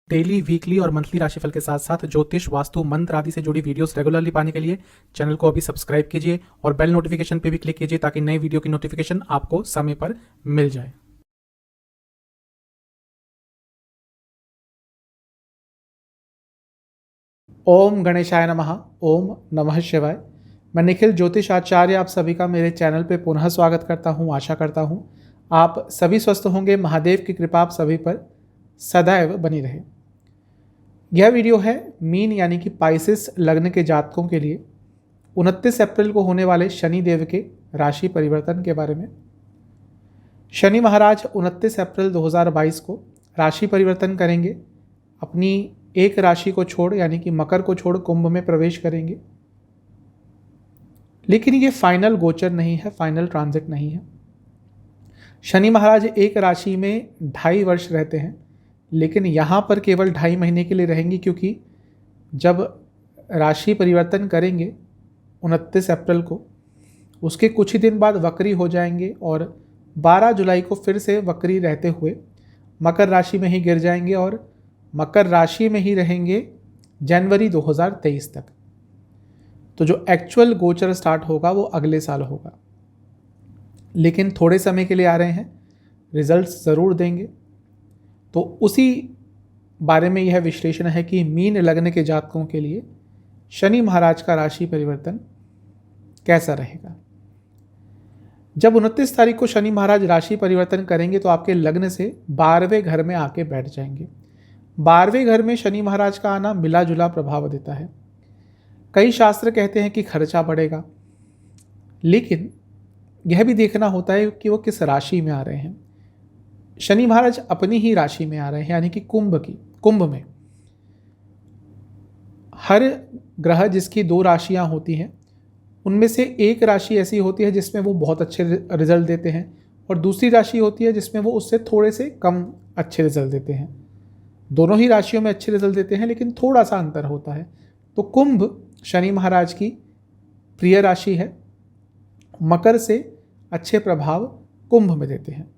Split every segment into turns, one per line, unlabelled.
Daily, weekly और monthly राशिफल के साथ साथ ज्योतिष, वास्तु, मंत्र आदि से जुड़ी वीडियोस रेगुलरली पाने के लिए चैनल को अभी सब्सक्राइब कीजिए और बेल नोटिफिकेशन पे भी क्लिक कीजिए ताकि नई वीडियो की नोटिफिकेशन आपको समय पर मिल जाए। ओम गणेशाय नमः। ओम नमः शिवाय। मैं निखिल ज्योतिष आचार्य आप सभी का मेरे चैनल पे पुनः स्वागत करता हूँ। आशा करता हूँ आप सभी स्वस्थ होंगे। महादेव की कृपा आप सभी पर सदैव बनी रहे। यह वीडियो है मीन यानी कि पाइसेस लग्न के जातकों के लिए 29 अप्रैल को होने वाले शनि देव के राशि परिवर्तन के बारे में। शनि महाराज 29 अप्रैल 2022 को राशि परिवर्तन करेंगे। अपनी एक राशि को छोड़ यानी कि मकर को छोड़ कुंभ में प्रवेश करेंगे। लेकिन ये फाइनल गोचर नहीं है, फाइनल ट्रांजिट नहीं है। शनि महाराज एक राशि में 2.5 वर्ष रहते हैं, लेकिन यहाँ पर केवल 2.5 महीने के लिए रहेंगे, क्योंकि जब राशि परिवर्तन करेंगे 29 अप्रैल को, उसके कुछ ही दिन बाद वक्री हो जाएंगे और 12 जुलाई को फिर से वक्री रहते हुए मकर राशि में ही गिर जाएंगे और मकर राशि में ही रहेंगे जनवरी 2023 तक। तो जो एक्चुअल गोचर स्टार्ट होगा वो अगले साल होगा, लेकिन थोड़े समय के लिए आ रहे हैं, रिजल्ट्स ज़रूर देंगे। तो उसी बारे में यह विश्लेषण है कि मीन लग्न के जातकों के लिए शनि महाराज का राशि परिवर्तन कैसा रहेगा। जब 29 तारीख को शनि महाराज राशि परिवर्तन करेंगे तो आपके लग्न से 12वें घर में आके बैठ जाएंगे। 12वें घर में शनि महाराज का आना मिला जुला प्रभाव देता है। कई शास्त्र कहते हैं कि खर्चा बढ़ेगा, लेकिन यह भी देखना होता है कि वो किस राशि में आ रहे हैं। शनि महाराज अपनी ही राशि में आ रहे हैं, यानी कि कुंभ में। हर ग्रह जिसकी 2 राशियां होती हैं, उनमें से एक राशि ऐसी होती है जिसमें वो बहुत अच्छे रिजल्ट देते हैं और दूसरी राशि होती है जिसमें वो उससे थोड़े से कम अच्छे रिजल्ट देते हैं। दोनों ही राशियों में अच्छे रिजल्ट देते हैं, लेकिन थोड़ा सा अंतर होता है। तो कुंभ शनि महाराज की प्रिय राशि है। मकर से अच्छे प्रभाव कुंभ में देते हैं।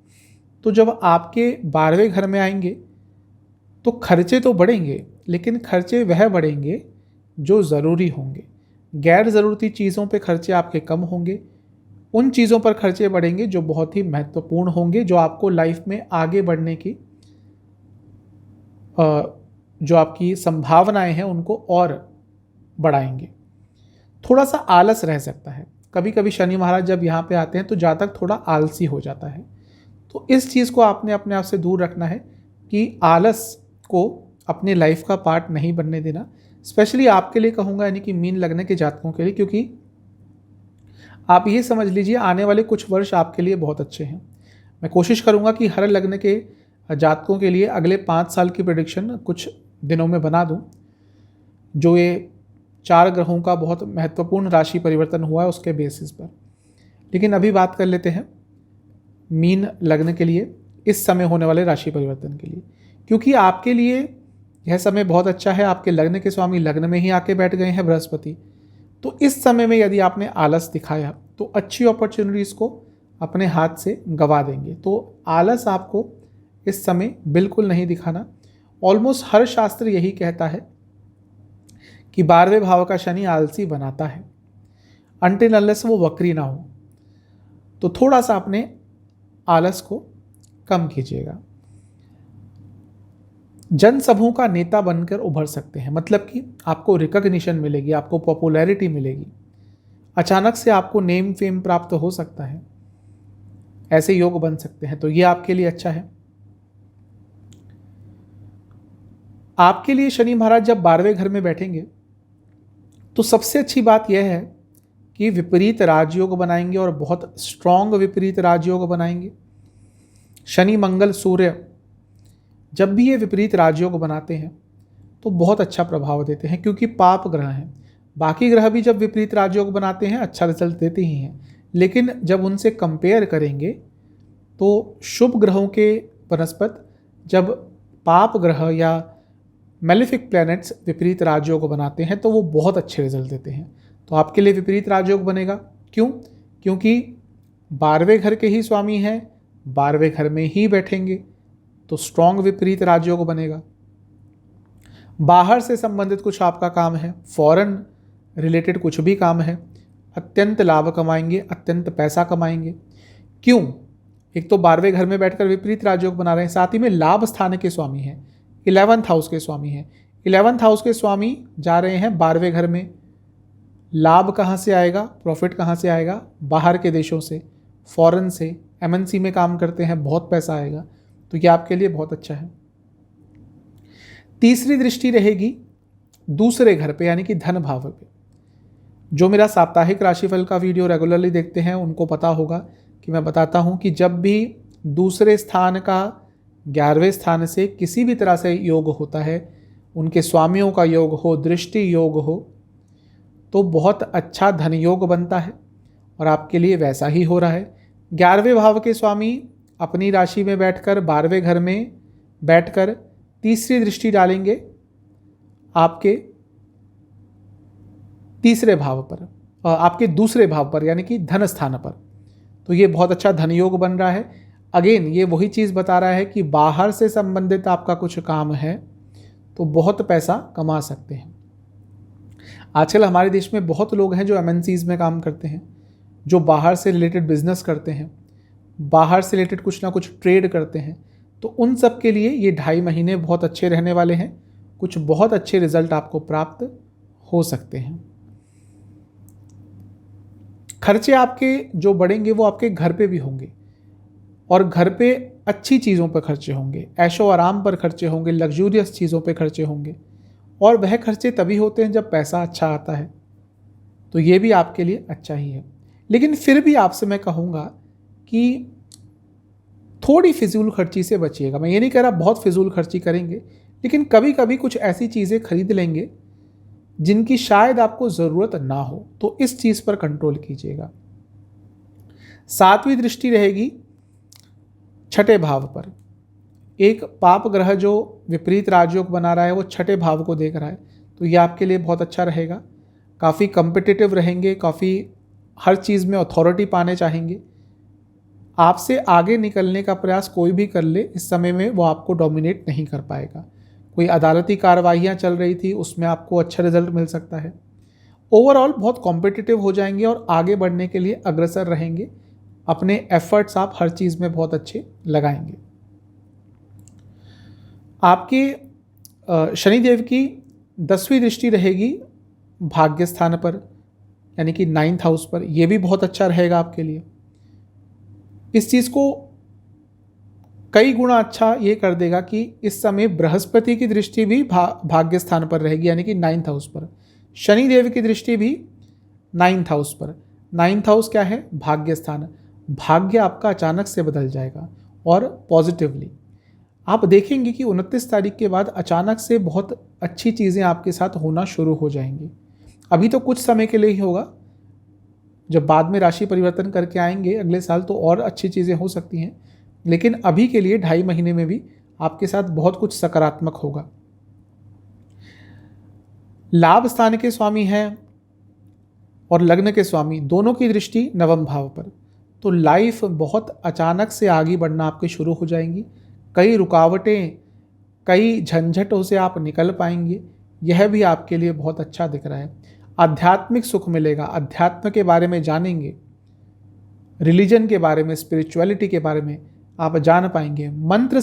तो जब आपके 12वें घर में आएंगे तो खर्चे तो बढ़ेंगे, लेकिन खर्चे वह बढ़ेंगे जो ज़रूरी होंगे। गैर ज़रूरती चीज़ों पे खर्चे आपके कम होंगे। उन चीज़ों पर खर्चे बढ़ेंगे जो बहुत ही महत्वपूर्ण होंगे, जो आपको लाइफ में आगे बढ़ने की जो आपकी संभावनाएं हैं उनको और बढ़ाएंगे। थोड़ा सा आलस रह सकता है। कभी कभी शनि महाराज जब यहाँ पे आते हैं तो जातक थोड़ा आलसी हो जाता है। तो इस चीज़ को आपने अपने आप से दूर रखना है कि आलस को अपने लाइफ का पार्ट नहीं बनने देना। स्पेशली आपके लिए कहूँगा, यानी कि मीन लग्न के जातकों के लिए, क्योंकि आप ये समझ लीजिए आने वाले कुछ वर्ष आपके लिए बहुत अच्छे हैं। मैं कोशिश करूँगा कि हर लग्न के जातकों के लिए अगले 5 साल की प्रेडिक्शन कुछ दिनों में बना दूँ, जो ये 4 ग्रहों का बहुत महत्वपूर्ण राशि परिवर्तन हुआ है उसके बेसिस पर। लेकिन अभी बात कर लेते हैं मीन लग्न के लिए इस समय होने वाले राशि परिवर्तन के लिए, क्योंकि आपके लिए यह समय बहुत अच्छा है। आपके लग्न के स्वामी लग्न में ही आके बैठ गए हैं बृहस्पति। तो इस समय में यदि आपने आलस दिखाया तो अच्छी अपॉर्चुनिटीज़ को अपने हाथ से गंवा देंगे। तो आलस आपको इस समय बिल्कुल नहीं दिखाना। ऑलमोस्ट हर शास्त्र यही कहता है कि 12वें भाव का शनि आलसी बनाता है, अनटिल अनलेस वो वक्री ना हो। तो थोड़ा सा अपने आलस को कम कीजिएगा। जनसमूह का नेता बनकर उभर सकते हैं, मतलब कि आपको रिकॉग्निशन मिलेगी, आपको पॉपुलैरिटी मिलेगी। अचानक से आपको नेम फेम प्राप्त हो सकता है, ऐसे योग बन सकते हैं। तो ये आपके लिए अच्छा है। आपके लिए शनि महाराज जब 12वें घर में बैठेंगे तो सबसे अच्छी बात यह है कि विपरीत राजयोग बनाएंगे और बहुत स्ट्रॉन्ग विपरीत राजयोग बनाएंगे। शनि मंगल सूर्य जब भी ये विपरीत राजयोग बनाते हैं तो बहुत अच्छा प्रभाव देते हैं, क्योंकि पाप ग्रह हैं। बाकी ग्रह भी जब विपरीत राजयोग बनाते हैं अच्छा रिजल्ट देते ही हैं, लेकिन जब उनसे कंपेयर करेंगे तो शुभ ग्रहों के बनस्पत जब पाप ग्रह या मेलिफिक प्लैनेट्स विपरीत राजयोग बनाते हैं तो वो बहुत अच्छे रिजल्ट देते हैं। तो आपके लिए विपरीत राजयोग बनेगा। क्यों? क्योंकि 12वें घर के ही स्वामी हैं, 12वें घर में ही बैठेंगे, तो स्ट्रॉन्ग विपरीत राजयोग बनेगा। बाहर से संबंधित कुछ आपका काम है, फॉरेन रिलेटेड कुछ भी काम है, अत्यंत लाभ कमाएंगे, अत्यंत पैसा कमाएंगे। क्यों? एक तो 12वें घर में बैठकर विपरीत राजयोग बना रहे हैं, साथ ही में लाभ स्थान के स्वामी हैं, 11th हाउस के स्वामी हैं। 11th हाउस के स्वामी जा रहे हैं 12वें घर में। लाभ कहाँ से आएगा, प्रॉफिट कहाँ से आएगा? बाहर के देशों से, फॉरेन से, एमएनसी में काम करते हैं, बहुत पैसा आएगा। तो ये आपके लिए बहुत अच्छा है। तीसरी दृष्टि रहेगी दूसरे घर पे, यानी कि धन भाव पे। जो मेरा साप्ताहिक राशिफल का वीडियो रेगुलरली देखते हैं उनको पता होगा कि मैं बताता हूं कि जब भी दूसरे स्थान का 11वें स्थान से किसी भी तरह से योग होता है, उनके स्वामियों का योग हो, दृष्टि योग हो, तो बहुत अच्छा धन योग बनता है। और आपके लिए वैसा ही हो रहा है। 11वें भाव के स्वामी अपनी राशि में बैठकर 12वें घर में बैठकर तीसरी दृष्टि डालेंगे आपके तीसरे भाव पर, आपके दूसरे भाव पर, यानी कि धन स्थान पर। तो ये बहुत अच्छा धन योग बन रहा है। अगेन ये वही चीज़ बता रहा है कि बाहर से संबंधित आपका कुछ काम है तो बहुत पैसा कमा सकते हैं। आजकल हमारे देश में बहुत लोग हैं जो एमएनसीज में काम करते हैं, जो बाहर से रिलेटेड बिजनेस करते हैं, बाहर से रिलेटेड कुछ ना कुछ ट्रेड करते हैं। तो उन सब के लिए ये 2.5 महीने बहुत अच्छे रहने वाले हैं। कुछ बहुत अच्छे रिजल्ट आपको प्राप्त हो सकते हैं। खर्चे आपके जो बढ़ेंगे वो आपके घर पे भी होंगे, और घर पे अच्छी चीज़ों पर खर्चे होंगे, ऐशो आराम पर खर्चे होंगे, लग्जूरियस चीज़ों पे खर्चे होंगे। और वह खर्चे तभी होते हैं जब पैसा अच्छा आता है। तो ये भी आपके लिए अच्छा ही है। लेकिन फिर भी आपसे मैं कहूँगा कि थोड़ी फिजूल खर्ची से बचिएगा। मैं ये नहीं कह रहा बहुत फिजूल खर्ची करेंगे, लेकिन कभी कभी कुछ ऐसी चीज़ें खरीद लेंगे जिनकी शायद आपको ज़रूरत ना हो, तो इस चीज़ पर कंट्रोल कीजिएगा। 7वीं दृष्टि रहेगी छठे भाव पर। एक पाप ग्रह जो विपरीत राजयोग बना रहा है वो छठे भाव को देख रहा है, तो ये आपके लिए बहुत अच्छा रहेगा। काफ़ी कम्पिटिटिव रहेंगे, काफ़ी हर चीज़ में अथॉरिटी पाने चाहेंगे। आपसे आगे निकलने का प्रयास कोई भी कर ले, इस समय में वो आपको डोमिनेट नहीं कर पाएगा। कोई अदालती कार्रवाइयाँ चल रही थी, उसमें आपको अच्छा रिजल्ट मिल सकता है। ओवरऑल बहुत कॉम्पिटिटिव हो जाएंगे और आगे बढ़ने के लिए अग्रसर रहेंगे। अपने एफर्ट्स आप हर चीज़ में बहुत अच्छे लगाएंगे। आपके शनिदेव की 10वीं दृष्टि रहेगी भाग्य स्थान पर, यानी कि 9th हाउस पर। यह भी बहुत अच्छा रहेगा आपके लिए। इस चीज़ को कई गुना अच्छा ये कर देगा कि इस समय बृहस्पति की दृष्टि भी भाग्य स्थान पर रहेगी, यानी कि 9th हाउस पर। शनिदेव की दृष्टि भी 9th हाउस पर। 9th हाउस क्या है? भाग्य स्थान। भाग्य आपका अचानक से बदल जाएगा और पॉजिटिवली। आप देखेंगे कि 29 तारीख के बाद अचानक से बहुत अच्छी चीज़ें आपके साथ होना शुरू हो जाएंगी। अभी तो कुछ समय के लिए ही होगा, जब बाद में राशि परिवर्तन करके आएंगे अगले साल तो और अच्छी चीज़ें हो सकती हैं, लेकिन अभी के लिए 2.5 महीने में भी आपके साथ बहुत कुछ सकारात्मक होगा। लाभ स्थान के स्वामी हैं और लग्न के स्वामी, दोनों की दृष्टि 9वें भाव पर। तो लाइफ बहुत अचानक से आगे बढ़ना आपके शुरू हो जाएंगी। कई रुकावटें, कई झंझटों से आप निकल पाएंगे। यह भी आपके लिए बहुत अच्छा दिख रहा है। आध्यात्मिक सुख मिलेगा, अध्यात्म के बारे में जानेंगे, रिलीजन के बारे में, स्पिरिचुअलिटी के बारे में आप जान पाएंगे। मंत्र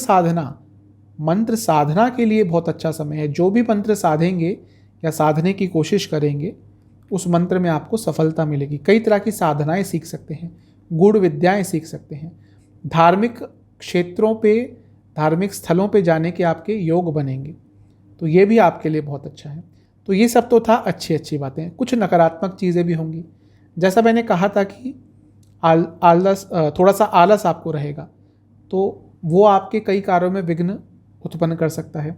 साधना के लिए बहुत अच्छा समय है। जो भी मंत्र साधेंगे या साधने की कोशिश करेंगे उस मंत्र में आपको सफलता मिलेगी। कई तरह की साधनाएं सीख सकते हैं, गूढ़ विद्याएं सीख सकते हैं। धार्मिक क्षेत्रों पे, धार्मिक स्थलों पे जाने के आपके योग बनेंगे, तो ये भी आपके लिए बहुत अच्छा है। तो ये सब तो था अच्छी बातें। कुछ नकारात्मक चीज़ें भी होंगी, जैसा मैंने कहा था कि आलस, थोड़ा सा आलस आपको रहेगा, तो वो आपके कई कार्यों में विघ्न उत्पन्न कर सकता है।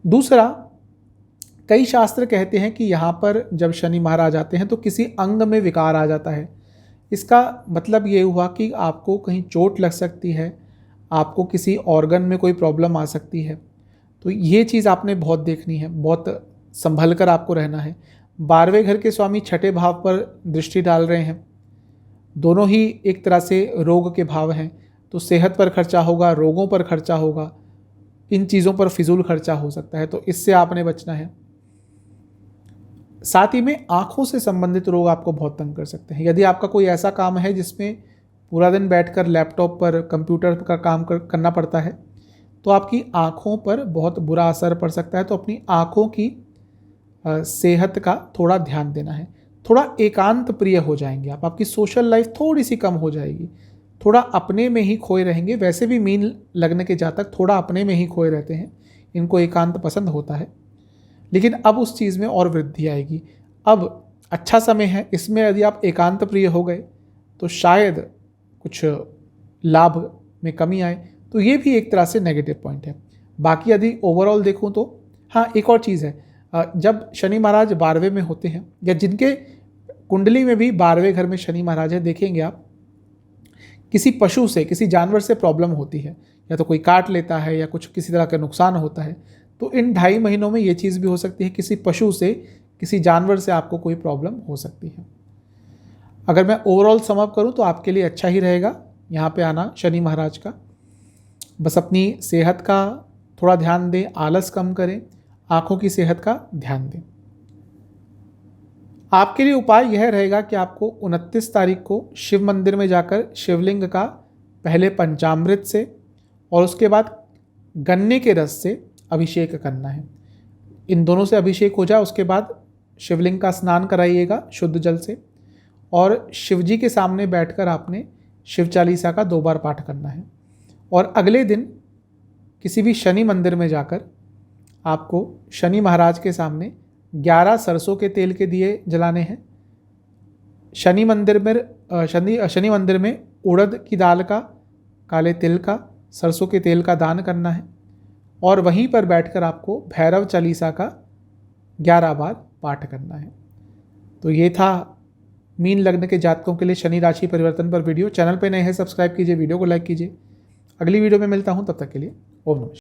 दूसरा, कई शास्त्र कहते हैं कि यहाँ पर जब शनि महाराज आते हैं तो किसी अंग में विकार आ जाता है। इसका मतलब ये हुआ कि आपको कहीं चोट लग सकती है, आपको किसी ऑर्गन में कोई प्रॉब्लम आ सकती है। तो ये चीज़ आपने बहुत देखनी है, बहुत संभल कर आपको रहना है। 12वें घर के स्वामी छठे भाव पर दृष्टि डाल रहे हैं। दोनों ही एक तरह से रोग के भाव हैं, तो सेहत पर खर्चा होगा, रोगों पर खर्चा होगा। इन चीज़ों पर फिजूल खर्चा हो सकता है, तो इससे आपने बचना है। साथ ही में आँखों से संबंधित रोग आपको बहुत तंग कर सकते हैं। यदि आपका कोई ऐसा काम है जिसमें पूरा दिन बैठकर लैपटॉप पर, कंप्यूटर का काम करना पड़ता है, तो आपकी आँखों पर बहुत बुरा असर पड़ सकता है। तो अपनी आँखों की सेहत का थोड़ा ध्यान देना है। थोड़ा एकांत प्रिय हो जाएंगे आप, आपकी सोशल लाइफ थोड़ी सी कम हो जाएगी, थोड़ा अपने में ही खोए रहेंगे। वैसे भी मीन लगने के जातक थोड़ा अपने में ही खोए रहते हैं, इनको एकांत पसंद होता है। लेकिन अब उस चीज़ में और वृद्धि आएगी। अब अच्छा समय है, इसमें यदि आप एकांत प्रिय हो गए तो शायद कुछ लाभ में कमी आए, तो ये भी एक तरह से नेगेटिव पॉइंट है। बाकी यदि ओवरऑल देखूं तो हाँ, एक और चीज़ है, जब शनि महाराज 12वें में होते हैं या जिनके कुंडली में भी 12वें घर में शनि महाराज है, देखेंगे आप किसी पशु से, किसी जानवर से प्रॉब्लम होती है, या तो कोई काट लेता है या कुछ किसी तरह का नुकसान होता है, तो इन 2.5 महीनों में ये चीज़ भी हो सकती है, किसी पशु से, किसी जानवर से आपको कोई प्रॉब्लम हो सकती है। अगर मैं ओवरऑल सम अप करूँ तो आपके लिए अच्छा ही रहेगा यहाँ पे आना शनि महाराज का। बस अपनी सेहत का थोड़ा ध्यान दें, आलस कम करें, आँखों की सेहत का ध्यान दें। आपके लिए उपाय यह रहेगा कि आपको 29 तारीख को शिव मंदिर में जाकर शिवलिंग का पहले पंचामृत से और उसके बाद गन्ने के रस से अभिषेक करना है। इन दोनों से अभिषेक हो जाए, उसके बाद शिवलिंग का स्नान कराइएगा शुद्ध जल से, और शिवजी के सामने बैठकर आपने शिव चालीसा का 2 बार पाठ करना है। और अगले दिन किसी भी शनि मंदिर में जाकर आपको शनि महाराज के सामने 11 सरसों के तेल के दिए जलाने हैं। शनि मंदिर में उड़द की दाल का, काले तिल का, सरसों के तेल का दान करना है, और वहीं पर बैठकर आपको भैरव चालीसा का 11 बार पाठ करना है। तो ये था मीन लग्न के जातकों के लिए शनि राशि परिवर्तन पर वीडियो। चैनल पे नए हैं, सब्सक्राइब कीजिए, वीडियो को लाइक कीजिए। अगली वीडियो में मिलता हूँ, तब तक के लिए ओम नमः।